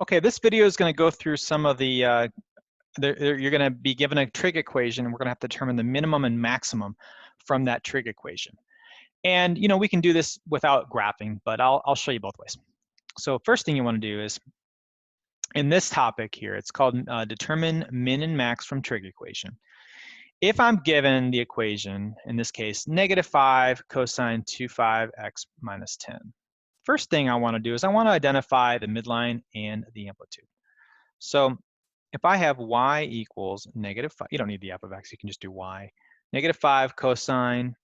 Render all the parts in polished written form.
Okay, this video is going to go through some of the, you're going to be given a trig equation, and we're going to have to determine the minimum and maximum from that trig equation. And, you know, we can do this without graphing, but I'll show you both ways. So first thing you want to do is, in this topic here, it's called determine min and max from trig equation. If I'm given the equation, in this case, -5 cosine 25x minus 10, first thing I want to do is I want to identify the midline and the amplitude. So if I have y equals -5, you don't need the f of x, you can just do y. -5 cosine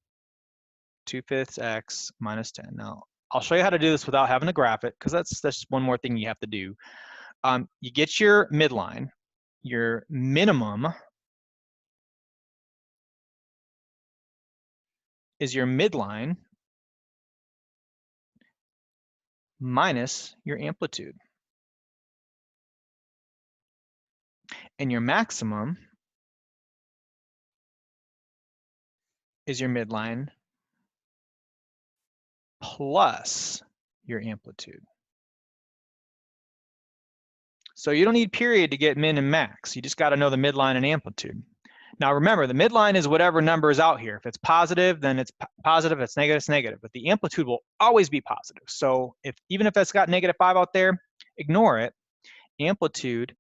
2/5 x minus 10. Now, I'll show you how to do this without having to graph it, because that's just one more thing you have to do. You get your midline, your minimum is your midline minus your amplitude. And your maximum is your midline plus your amplitude. So you don't need period to get min and max. You just got to know the midline and amplitude. Now remember, the midline is whatever number is out here. If it's positive, then it's positive. If it's negative, it's negative. But the amplitude will always be positive. So even if it's got -5 out there, ignore it. Amplitude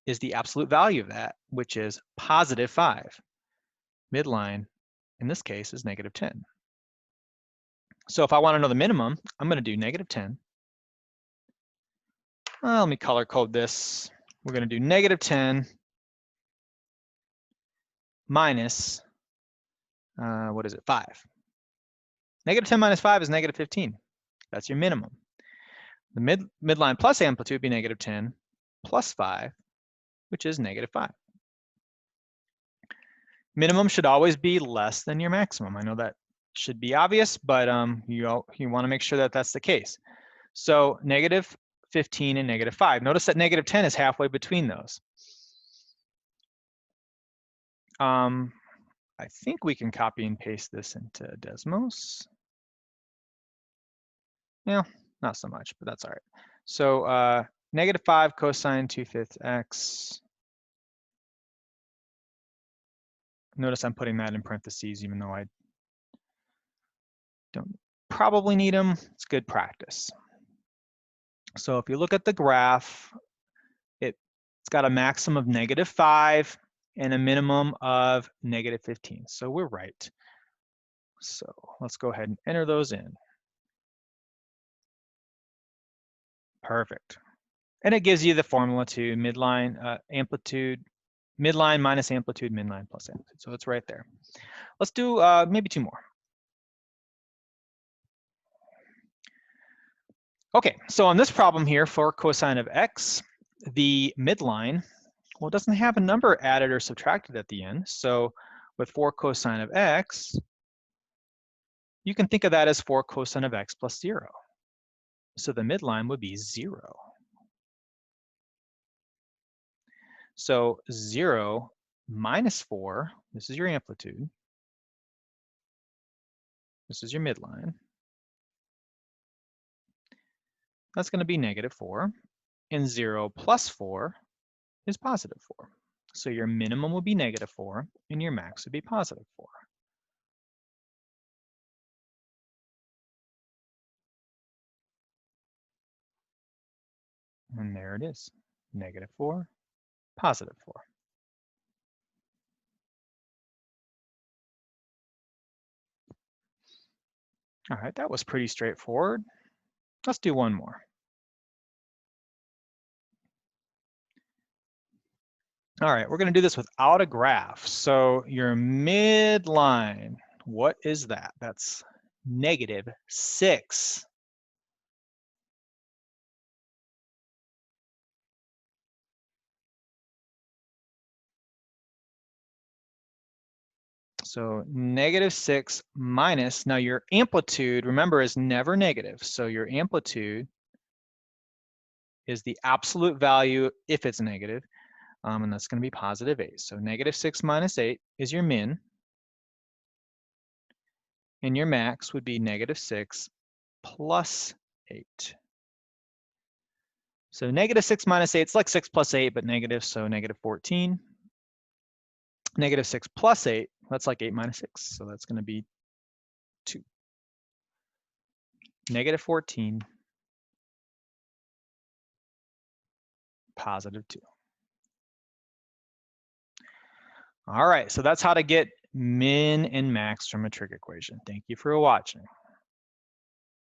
is the absolute value of that, which is +5. Midline, in this case, is -10. So if I want to know the minimum, I'm going to do -10. Well, let me color code this. We're going to do -10 minus, what is it, 5. -10 minus 5 is -15. That's your minimum. The midline plus amplitude would be -10 plus 5, which is -5. Minimum should always be less than your maximum. I know that should be obvious, but you want to make sure that that's the case. So -15 and -5. Notice that -10 is halfway between those. I think we can copy and paste this into Desmos. Yeah, not so much, but that's all right. So -5 cosine 2/5 x. Notice I'm putting that in parentheses, even though I don't probably need them. It's good practice. So if you look at the graph, it's got a maximum of -5 and a minimum of -15. So we're right. So let's go ahead and enter those in. Perfect. And it gives you the formula to midline amplitude, midline minus amplitude, midline plus amplitude. So it's right there. Let's do maybe 2 more. Okay, so on this problem here for cosine of x, the midline, well, it doesn't have a number added or subtracted at the end. So with 4 cosine of x, you can think of that as 4 cosine of x plus 0. So the midline would be 0. So 0 minus 4, this is your amplitude. This is your midline. That's going to be -4. And 0 plus 4 is +4. So your minimum would be -4, and your max would be +4. And there it is, -4, +4. All right, that was pretty straightforward. Let's do one more. All right, we're going to do this without a graph. So your midline, what is that? That's -6. So -6 minus, now your amplitude, remember, is never negative. So your amplitude is the absolute value if it's negative, and that's going to be +8. So -6 minus 8 is your min, and your max would be -6 plus 8. So negative 6 minus 8, it's like 6 plus 8, but negative, so negative 14. Negative 6 plus 8, that's like 8 minus 6, so that's going to be 2. Negative 14, positive 2. All right, so that's how to get min and max from a trig equation. Thank you for watching.